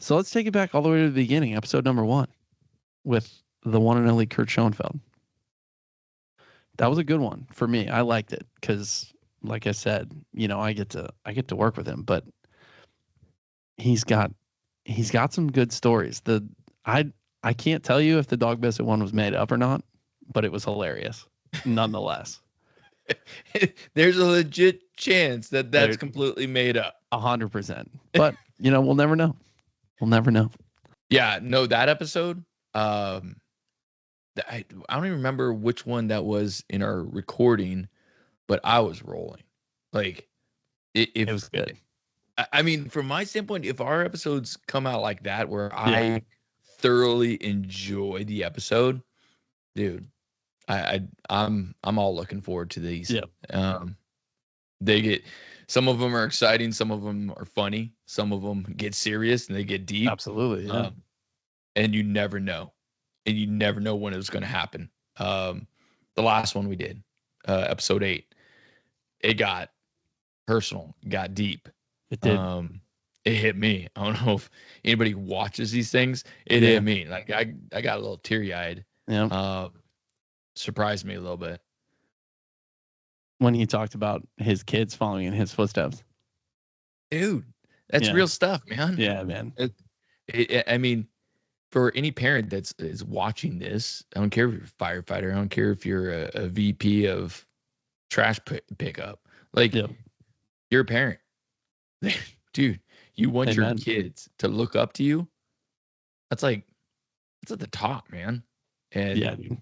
So let's take it back all the way to the beginning, episode number 1, with the one and only Kurt Schoenfeld. That was a good one for me. I liked it because, like I said, I get to work with him, but he's got some good stories. I can't tell you if the Dog Biscuit one was made up or not, but it was hilarious nonetheless. There's a legit chance that that's completely made up. 100%. But, we'll never know. We'll never know. Yeah, no, that episode, I don't even remember which one that was in our recording, but I was rolling. Like, it was good. I mean, from my standpoint, if our episodes come out like that, where I thoroughly enjoy the episode, dude, I'm all looking forward to these. Yeah. They get, some of them are exciting, some of them are funny, some of them get serious and they get deep. Absolutely. Yeah. And you never know. And you never know when it's going to happen. The last one we did, episode 8, it got personal, got deep. It did. It hit me. I don't know if anybody watches these things. It hit me. Like I got a little teary-eyed. Yeah. Surprised me a little bit. When he talked about his kids following in his footsteps. Dude, that's real stuff, man. Yeah, man. I mean, for any parent that's is watching this, I don't care if you're a firefighter. I don't care if you're a VP of trash pickup. Like, you're a parent. Dude, you want your kids to look up to you. That's at the top, man. And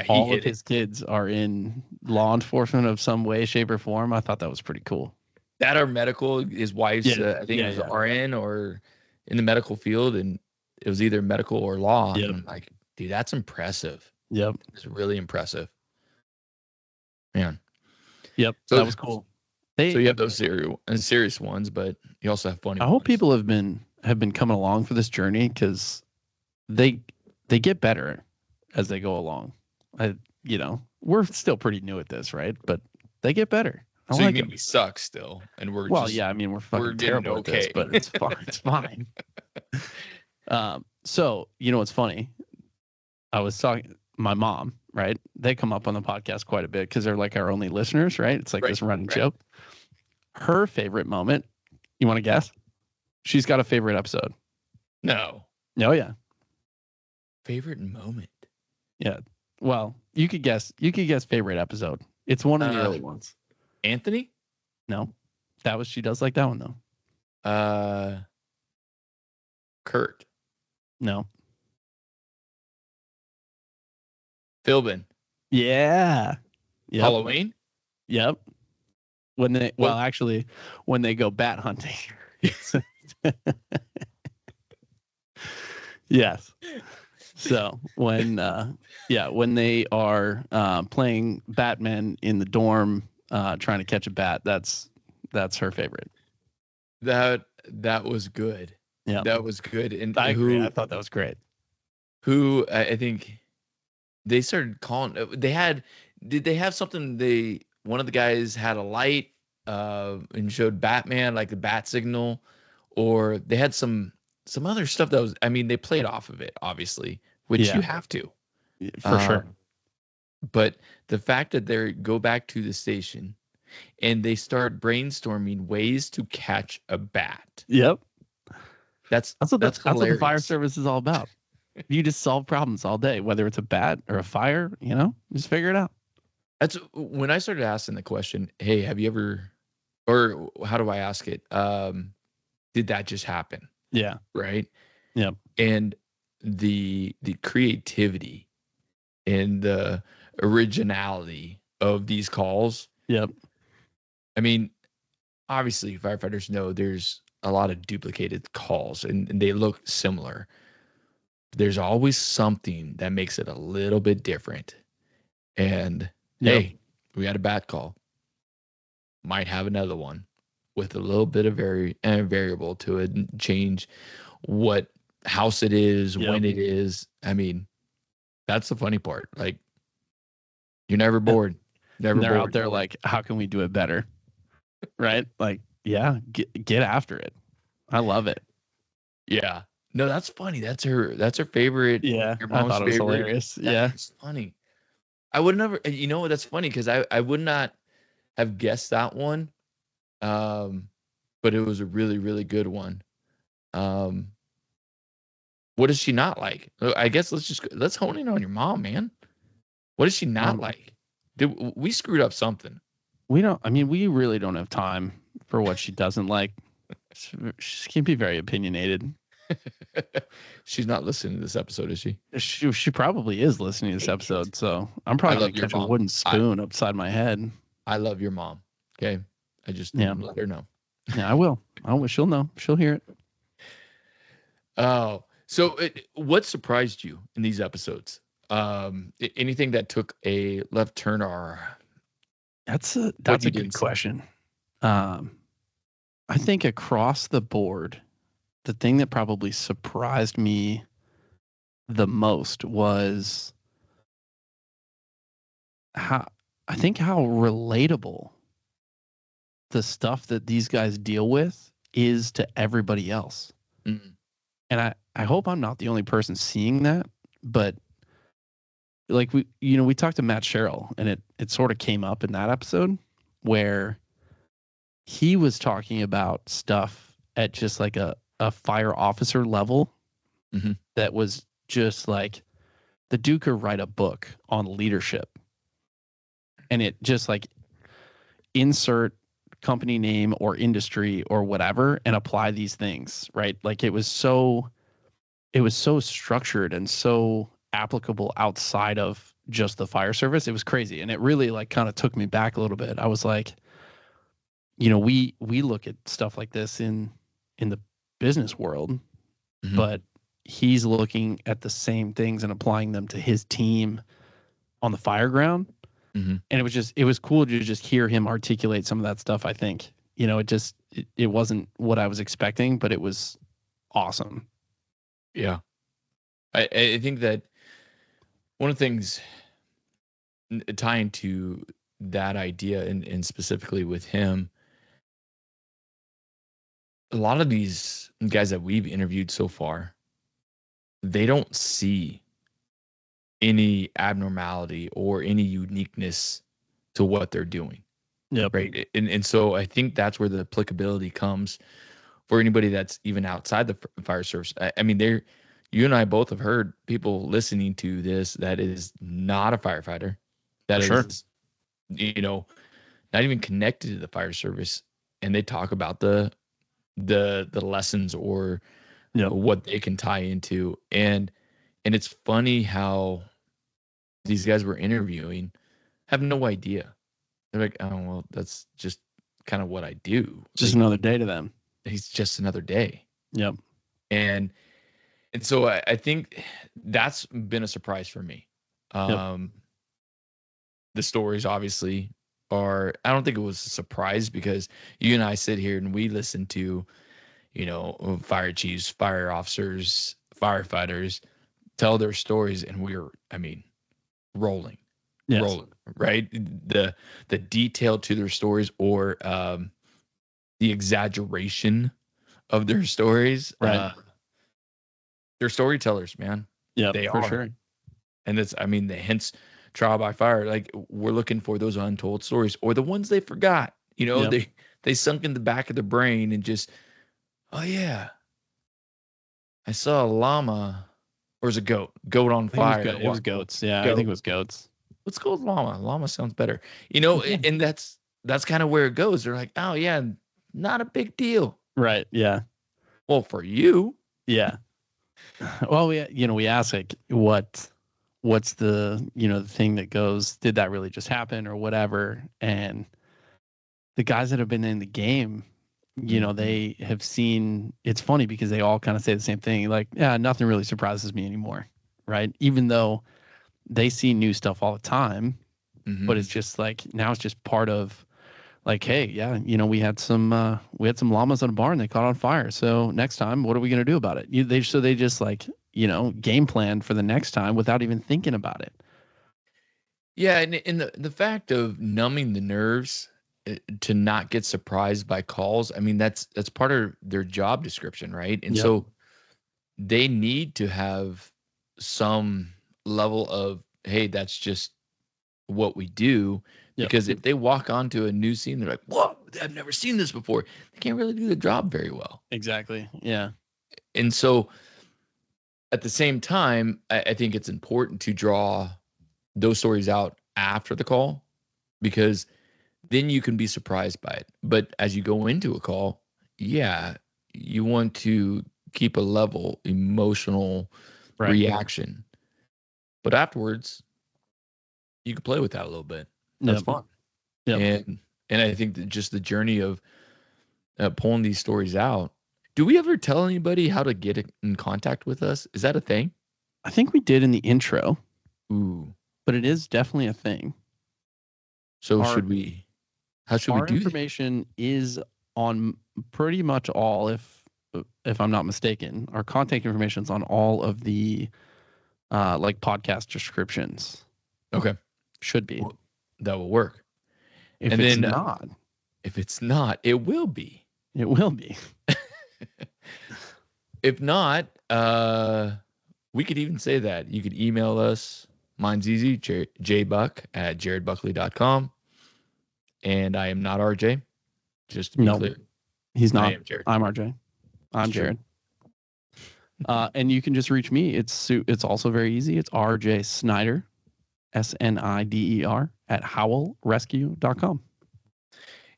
all of his kids are in law enforcement of some way, shape, or form. I thought that was pretty cool. That are medical. His wife's, I think it was RN or in the medical field, and it was either medical or law. Yep. And I'm like, dude, that's impressive. Yep. It's really impressive. Man. Yep. So that was cool. So you have those serious ones, but you also have funny ones. I hope people have been coming along for this journey, because they get better as they go along. We're still pretty new at this, right? But they get better. So you mean we suck still, and we're we're fucking terrible at this, but it's fine. It's fine. So what's funny? I was talking my mom, right? They come up on the podcast quite a bit because they're like our only listeners, right? It's like this running joke. Her favorite moment, you want to guess? She's got a favorite episode. No. Oh yeah. Favorite moment. Yeah. Well, you could guess favorite episode. It's one of the early ones. Anthony? No. She does like that one though. Kurt. No. Philbin. Yeah. Yep. Halloween? Yep. When they when they go bat hunting. Yes. So when they are playing Batman in the dorm, trying to catch a bat, that's her favorite. That was good. Yeah, that was good. And I agree. I thought that was great. Who I think they started calling. Did they have something? One of the guys had a light and showed Batman like the bat signal, or they had some other stuff that was. I mean, they played off of it, obviously, which you have to, for sure. But the fact that they go back to the station and they start brainstorming ways to catch a bat. Yep. That's what the fire service is all about. You just solve problems all day, whether it's a bat or a fire, just figure it out. That's when I started asking the question, hey, have you ever, or how do I ask it? Did that just happen? Yeah. Right. Yep. And the creativity and the originality of these calls. Yep. I mean, obviously firefighters know there's a lot of duplicated calls and they look similar. There's always something that makes it a little bit different. And hey, we had a bat call. Might have another one with a little bit of variable to it and change what house it is, when it is. I mean, that's the funny part. Like, you're never bored. They're out there like, how can we do it better? Right? Like, get after it. I love it. Yeah. No, that's funny. That's her favorite. Yeah, Your I mom's thought it was favorite. hilarious. Yeah. That's funny. I would never. You know what? That's funny because I would not have guessed that one. Um, but it was a really really good one. Um, what does she not like? I guess let's hone in on your mom, man. What does she not Um, like? Did we screwed up something? we don't. I mean, we really don't have time for what she doesn't like. She can be very opinionated. She's not listening to this episode, is she? She probably is listening to this episode, so I'm I probably love gonna your catch a mom. wooden I spoon upside my head. I love your mom. Okay, I just Yeah, let her know. yeah, I will. She'll know. She'll hear it. Oh, so what surprised you in these episodes? Anything that took a left turn or That's what a you good didn't see? question. Um, I think across the board, the thing that probably surprised me the most was how how relatable the stuff that these guys deal with is to everybody else. Mm, And I hope I'm not the only person seeing that, but like we talked to Matt Sherrill and it sort of came up in that episode where he was talking about stuff at just like a fire officer level mhm, that was just like the dude could write a book on leadership and it just like insert company name or industry or whatever and apply these things, right? Like it was so structured and so applicable outside of just the fire service. It was crazy. And it really like kind of took me back a little bit. I was like, we look at stuff like this in the business world, mhm, but he's looking at the same things and applying them to his team on the fire ground. mhm. And it was cool to just hear him articulate some of that stuff. I think, it wasn't what I was expecting, but it was awesome. Yeah, I think that one of the things tying to that idea and specifically with him, a lot of these guys that we've interviewed so far, they don't see any abnormality or any uniqueness to what they're doing. Yep. Right. And so I think that's where the applicability comes for anybody that's even outside the fire service. I mean, you and I both have heard people listening to this that is not a firefighter, that For sure. is, you know, not even connected to the fire service, and they talk about the lessons or Yep. what they can tie into, and it's funny how these guys we're interviewing have no idea. They're like, oh well, that's just kind of what I do. Just Like, another day to them. he's just another day. Yep. And so I think that's been a surprise for me. Yep. The stories obviously are, I don't think it was a surprise because you and I sit here and we listen to, fire chiefs, fire officers, firefighters tell their stories, and rolling, Yes. rolling, right? The detail to their stories, or the exaggeration of their stories. Right. They're storytellers, man. Yeah, They for are. sure. And hence trial by fire. Like, we're looking for those untold stories or the ones they forgot. Yep. They sunk in the back of the brain and just, oh yeah, I saw a llama, or was a goat on fire. It was goats. Yeah, Goat. I think it was goats. Let's go with llama. Llama sounds better. And that's kind of where it goes. They're like, oh yeah, not a big deal. Right. Yeah. Well, for you. Yeah. Well, we ask like what's the the thing that goes, did that really just happen or whatever? And the guys that have been in the game, they have seen, it's funny because they all kind of say the same thing. Like, yeah, nothing really surprises me anymore. Right. Even though they see new stuff all the time, but it's just like, now it's just part of like, hey, yeah, we had some llamas in a barn, they caught on fire. So next time, what are we going to do about it? They just like, game plan for the next time without even thinking about it. Yeah, and the fact of numbing the nerves to not get surprised by calls, I mean, that's part of their job description, right? And Yep. so they need to have some level of, hey, that's just what we do. Yep. Because if they walk onto a new scene, they're like, whoa, I've never seen this before. They can't really do the job very well. Exactly. Yeah. And so at the same time, I think it's important to draw those stories out after the call, because then you can be surprised by it. But as you go into a call, yeah, you want to keep a level emotional Right. reaction. But afterwards, you can play with that a little bit. That's Yep. fun. Yep. And I think that just the journey of pulling these stories out. Do we ever tell anybody how to get in contact with us? Is that a thing? I think we did in the intro, Ooh. but it is definitely a thing. So Our- should we? How should we Our do that? information is on pretty much all, if I'm not mistaken. Our contact information is on all of the like podcast descriptions. Okay, Should be. Well, that will work. If and it's then, not, If it's not, it will be. it will be. If not, we could even say that. You could email us. Mine's easy, jbuck@jaredbuckley.com. And I am not RJ, just to be Nope. clear. He's I not. am Jared. I'm RJ. I'm It's true. Jared. And you can just reach me. It's also very easy. It's RJ Snyder, SNIDER @howlrescue.com.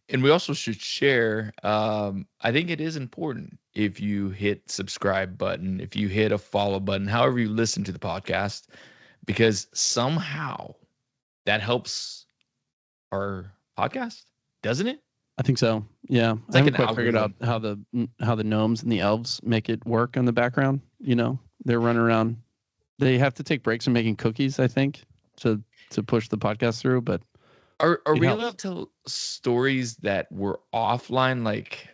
And we also should share, I think it is important if you hit subscribe button, if you hit a follow button, however you listen to the podcast, because somehow that helps our podcast, doesn't it? I think so. Yeah. It's I like haven't an quite figured out how the gnomes and the elves make it work in the background. You know, they're running around. They have to take breaks from making cookies, I think, to push the podcast through. But Are It we helps. allowed to tell stories that were offline, like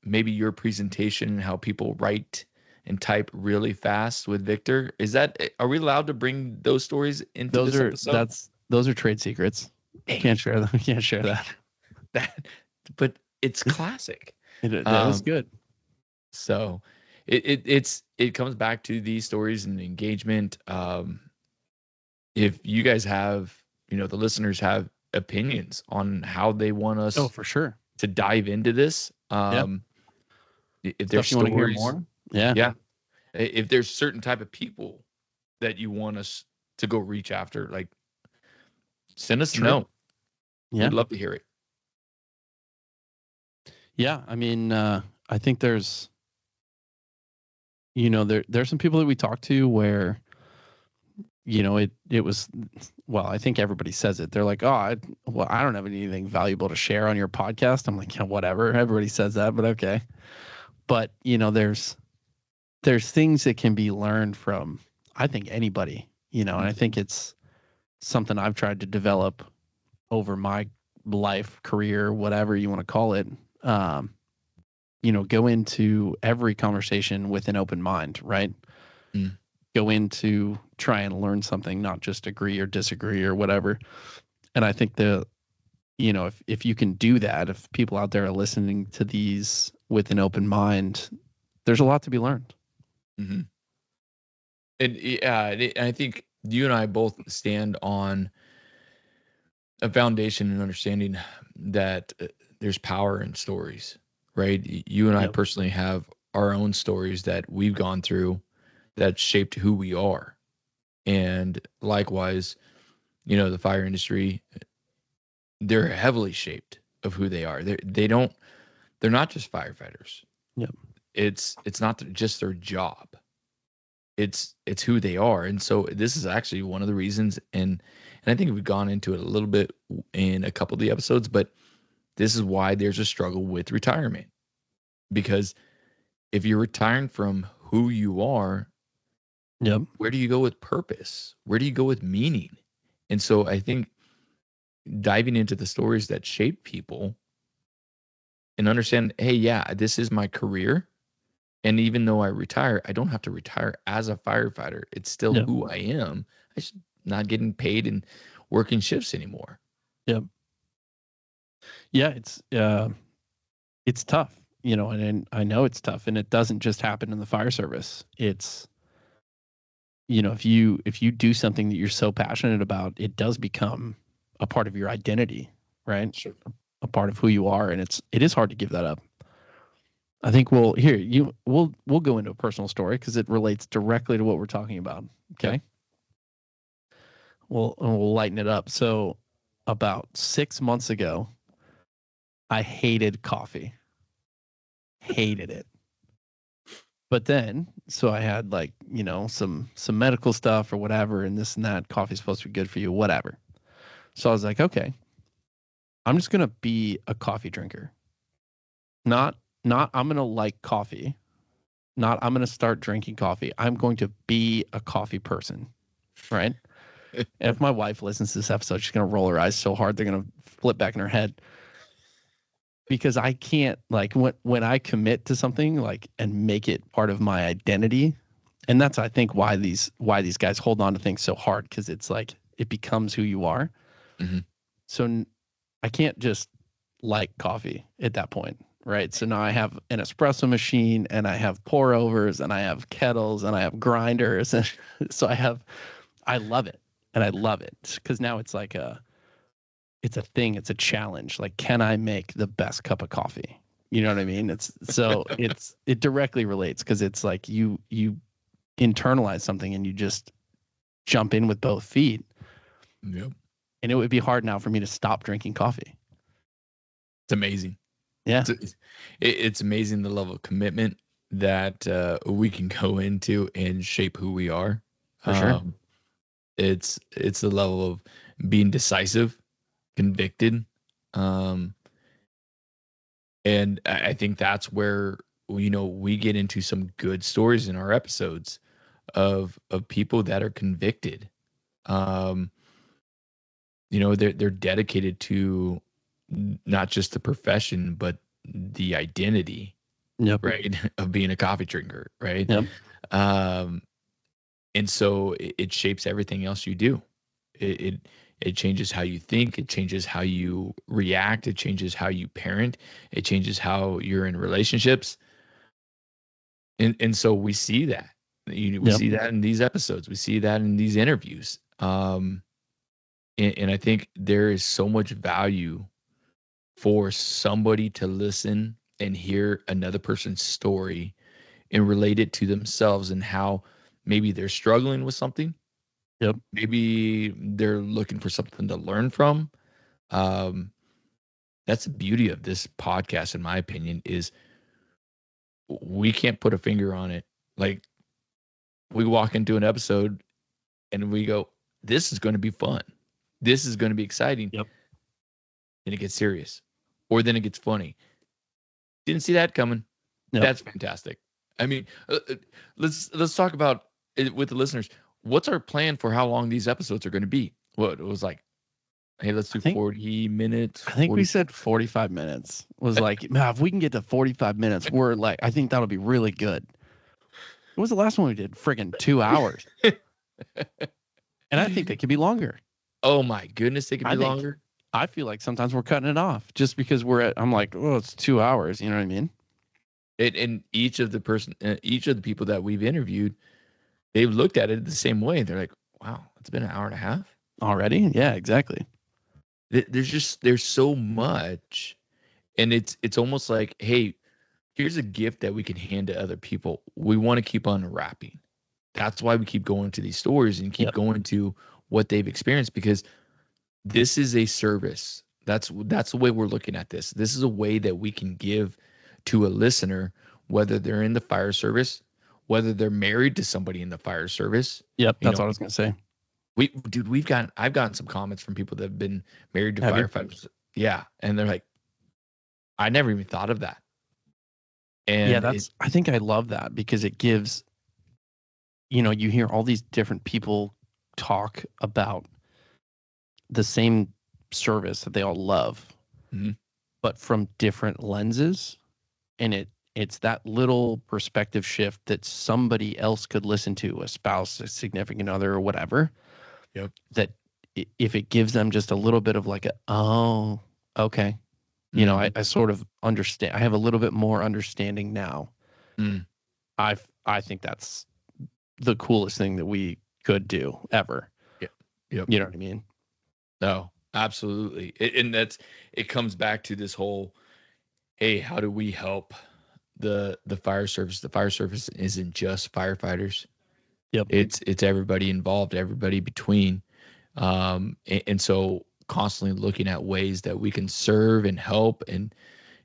maybe your presentation and how people write and type really fast with Victor? Are we allowed to bring those stories into this episode? those are trade secrets. Dang Can't share them. Can't share that. But it's classic. It was good. So it comes back to these stories and engagement. If you guys have, the listeners have opinions on how they want us Oh, for sure. to dive into this. If there's Stuff you want to hear stories, more? Yeah. yeah. If there's certain type of people that you want us to go reach after, like send us a Sure. note. Yeah. We'd love to hear it. Yeah. I mean, I think there's some people that we talked to where, it was, well, I think everybody says it. They're like, I don't have anything valuable to share on your podcast. I'm like, yeah, whatever. Everybody says that, but okay. But, there's things that can be learned from, I think, anybody, and I think it's something I've tried to develop over my life, career, whatever you want to call it. Go into every conversation with an open mind, right? Mm. Go into try and learn something, not just agree or disagree or whatever. And I think if you can do that, if people out there are listening to these with an open mind, there's a lot to be learned. Mm-hmm. And I think you and I both stand on a foundation and understanding that there's power in stories, right? You and I Yep. personally have our own stories that we've gone through that shaped who we are. And likewise, the fire industry, they're heavily shaped of who they are. They're not just firefighters. Yep. It's not just their job. It's who they are. And so this is actually one of the reasons, and I think we've gone into it a little bit in a couple of the episodes, but this is why there's a struggle with retirement. Because if you're retiring from who you are, Yep. where do you go with purpose? Where do you go with meaning? And so I think diving into the stories that shape people and understand, hey, yeah, this is my career. And even though I retire, I don't have to retire as a firefighter. It's still Yep. who I am. I just not getting paid and working shifts anymore. Yep. Yeah, it's tough. and I know it's tough, and it doesn't just happen in the fire service. It's, if you do something that you're so passionate about, it does become a part of your identity, right? Sure. A part of who you are, and it is hard to give that up. I think we'll go into a personal story because it relates directly to what we're talking about. Okay. Yep. We'll lighten it up. So about 6 months ago, I hated coffee. Hated it. But then, so I had some medical stuff or whatever, and this and that. Coffee's supposed to be good for you, whatever. So I was like, okay, I'm just gonna be a coffee drinker. Not I'm gonna like coffee. Not I'm gonna start drinking coffee. I'm going to be a coffee person, right? And if my wife listens to this episode, she's gonna roll her eyes so hard they're gonna flip back in her head. Because I can't, when I commit to something and make it part of my identity, and that's I think why these guys hold on to things so hard, because it's like it becomes who you are. Mm-hmm. So I can't just like coffee at that point, right? So now I have an espresso machine, and I have pour overs, and I have kettles, and I have grinders, and so I love it, and I love it because now it's like it's a thing. It's a challenge. Like, can I make the best cup of coffee? You know what I mean? It directly relates because it's like you internalize something and you just jump in with both feet. Yep. And it would be hard now for me to stop drinking coffee. It's amazing. Yeah. It's amazing the level of commitment that we can go into and shape who we are. For sure. It's the level of being decisive, convicted, and I think that's where we get into some good stories in our episodes of people that are convicted. They're dedicated to not just the profession but the identity, Yep. right, of being a coffee drinker, right? Yep. And so it shapes everything else you do. It changes how you think. It changes how you react. It changes how you parent. It changes how you're in relationships. And so we see that. We see that in these episodes. We see that in these interviews. And I think there is so much value for somebody to listen and hear another person's story and relate it to themselves and how maybe they're struggling with something. Yep. Maybe they're looking for something to learn from. That's the beauty of this podcast, in my opinion, is we can't put a finger on it. Like, we walk into an episode and we go, this is going to be fun. This is going to be exciting. Yep. Then it gets serious, or then it gets funny. Didn't see that coming. Yep. That's fantastic. I mean, let's talk about it with the listeners. What's our plan for how long these episodes are going to be? What it was like, hey, let's do 40 minutes. I think we said 45 minutes. Was like, man, if we can get to 45 minutes, we're like, I think that'll be really good. What was the last one we did? Friggin' 2 hours. And I think they could be longer. Oh my goodness, they could be longer. I feel like sometimes we're cutting it off just because I'm like, oh, it's 2 hours. You know what I mean? And each of the people that we've interviewed, they've looked at it the same way. They're like, wow, it's been an hour and a half already. Yeah, exactly. There's so much, and it's almost like, hey, here's a gift that we can hand to other people. We want to keep unwrapping. That's why we keep going to these stories and keep going to what they've experienced, because this is a service. That's the way we're looking at this. This is a way that we can give to a listener, whether they're in the fire service, whether they're married to somebody in the fire service. Yep, that's what I was gonna say. I've gotten some comments from people that have been married to firefighters. Yeah, and they're like, I never even thought of that. And yeah, I think I love that because it gives, you hear all these different people talk about the same service that they all love, but from different lenses, and it's that little perspective shift that somebody else could listen to, a spouse, a significant other, or whatever. Yep. That if it gives them just a little bit of like oh, okay, I sort of understand. I have a little bit more understanding now. Mm. I think that's the coolest thing that we could do ever. Yeah. Yep. You know what I mean? No, absolutely. And it comes back to this whole, hey, how do we help the fire service? The fire service isn't just firefighters. Yep. It's everybody involved, everybody between. And so constantly looking at ways that we can serve and help and,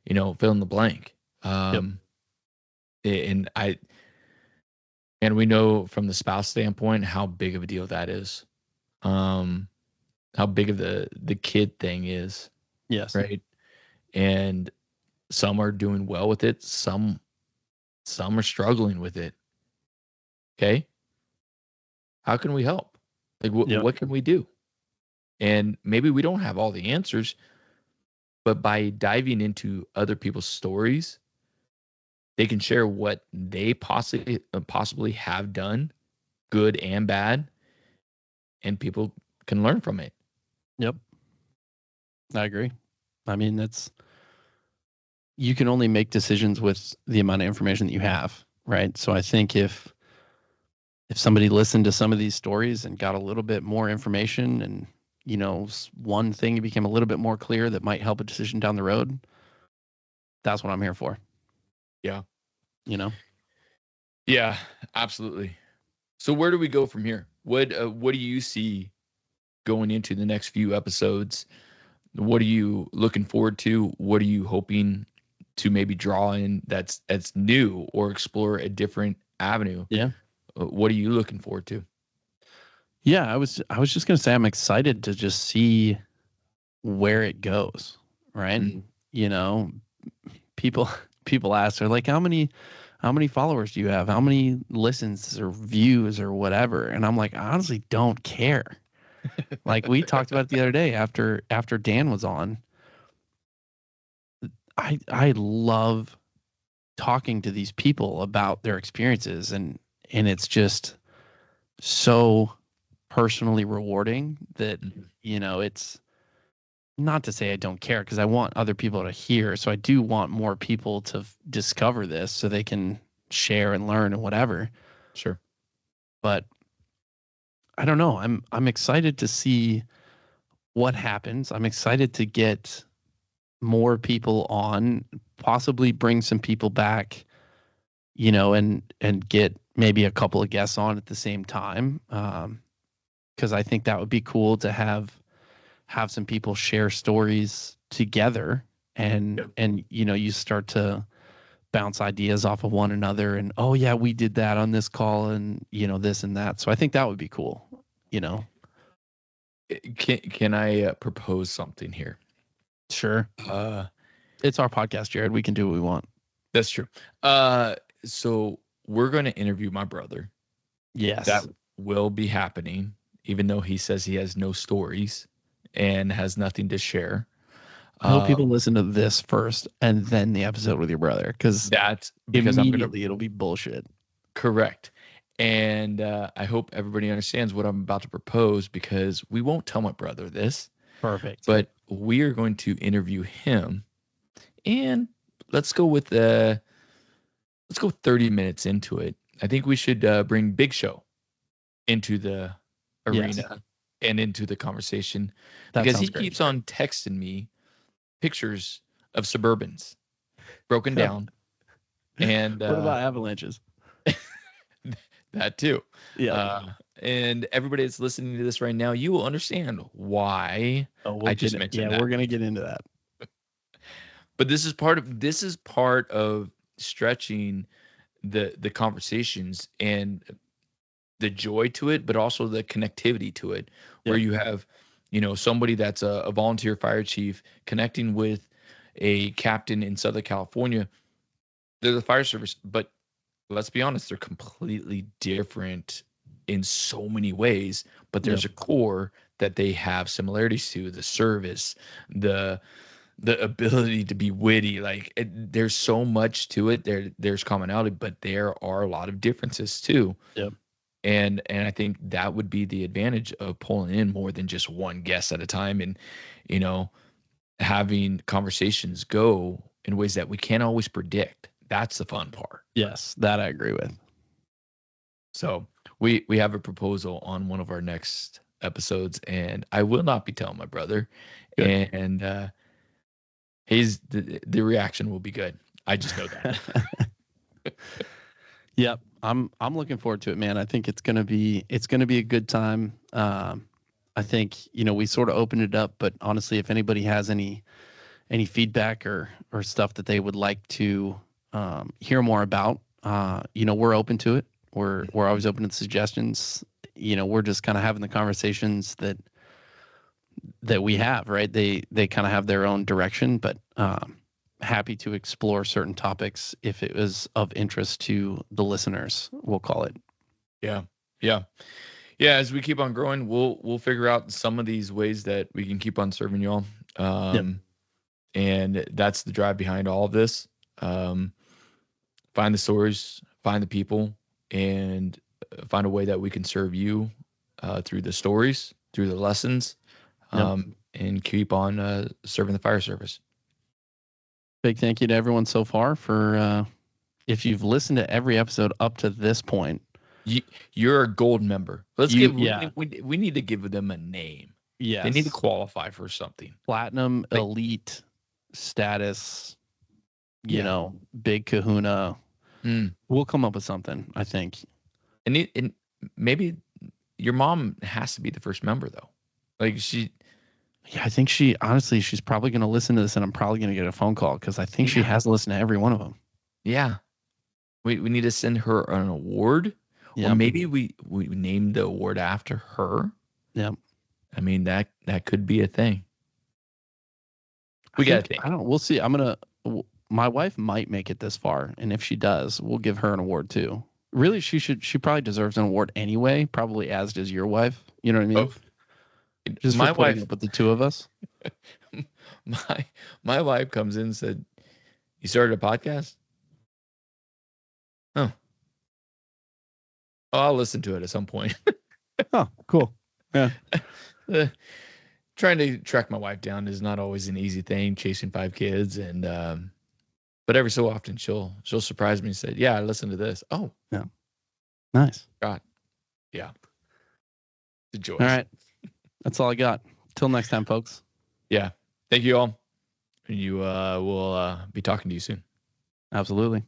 fill in the blank. And we know from the spouse standpoint how big of a deal that is. How big of the kid thing is. Yes. Right. And some are doing well with it. Some are struggling with it. Okay. How can we help? Like, what can we do? And maybe we don't have all the answers, but by diving into other people's stories, they can share what they possibly have done, good and bad, and people can learn from it. Yep. I agree. I mean, you can only make decisions with the amount of information that you have, right? So I think if somebody listened to some of these stories and got a little bit more information and, one thing became a little bit more clear that might help a decision down the road, that's what I'm here for. Yeah. Yeah, absolutely. So where do we go from here? What do you see going into the next few episodes? What are you looking forward to? What are you hoping to maybe draw in that's new or explore a different avenue? Yeah. What are you looking forward to? Yeah, I was just going to say I'm excited to just see where it goes, right? People ask, they're like, how many followers do you have? How many listens or views or whatever? And I'm like, I honestly don't care. Like we talked about it the other day after Dan was on. I love talking to these people about their experiences and it's just so personally rewarding that it's not to say I don't care because I want other people to hear. So I do want more people to discover this so they can share and learn and whatever. Sure. But I don't know. I'm excited to see what happens. I'm excited to get more people on, possibly bring some people back, and get maybe a couple of guests on at the same time. Because I think that would be cool to have some people share stories together and you start to bounce ideas off of one another and, oh yeah, we did that on this call and this and that. So I think that would be cool. Can I propose something here? Sure. It's our podcast, Jared. We can do what we want. That's true. So we're going to interview my brother. Yes. That will be happening, even though he says he has no stories and has nothing to share. I hope people listen to this first and then the episode with your brother, because immediately it'll be bullshit. Correct. And I hope everybody understands what I'm about to propose, because we won't tell my brother this. Perfect. But we are going to interview him, and let's go 30 minutes into it. I think we should bring Big Show into the arena and into the conversation, because he keeps on texting me pictures of Suburbans broken down. And what about avalanches? That too. Yeah. And everybody that's listening to this right now, you will understand why I just mentioned that. We're going to get into that. But this is part of stretching the conversations and the joy to it, but also the connectivity to it, where you have, somebody that's a volunteer fire chief connecting with a captain in Southern California. They're the fire service, but let's be honest, they're completely different in so many ways, but there's a core that they have similarities to: the service, the ability to be witty. Like there's so much to it. There's commonality, but there are a lot of differences too. Yep. And I think that would be the advantage of pulling in more than just one guest at a time. And, having conversations go in ways that we can't always predict. That's the fun part. Yes, that I agree with. So we have a proposal on one of our next episodes, and I will not be telling my brother. Good. And the reaction will be good. I just know that. Yep. I'm looking forward to it, man. I think it's gonna be a good time. I think, we sort of opened it up, but honestly, if anybody has any feedback or stuff that they would like to hear more about, we're open to it. We're always open to suggestions. We're just kind of having the conversations that we have, right? They kind of have their own direction, but happy to explore certain topics if it was of interest to the listeners, we'll call it. Yeah. As we keep on growing, we'll figure out some of these ways that we can keep on serving y'all. And that's the drive behind all of this. Find the stories, find the people, and find a way that we can serve you through the stories, through the lessons, and keep on serving the fire service. Big thank you to everyone so far for if you've listened to every episode up to this point. You're a gold member. We need to give them a name. Yes. They need to qualify for something. Platinum, elite status, big kahuna. We'll come up with something, I think. And maybe your mom has to be the first member, though. Like Yeah, I think she's probably going to listen to this, and I'm probably going to get a phone call because I think she has listened to every one of them. Yeah. We need to send her an award. Or maybe we name the award after her. Yep. I mean, that could be a thing. We'll see. My wife might make it this far, and if she does, we'll give her an award too. Really, she probably deserves an award anyway, probably as does your wife. You know what I mean? Just my wife, up with the two of us. My wife comes in and said, "You started a podcast?" Oh, I'll listen to it at some point. Oh, cool. Yeah. Trying to track my wife down is not always an easy thing. Chasing 5 kids, and but every so often she'll surprise me and say, "Yeah, I listened to this." Oh, yeah, nice. God, yeah, the joy. All right. That's all I got. Till next time, folks. Yeah. Thank you all. And you will be talking to you soon. Absolutely.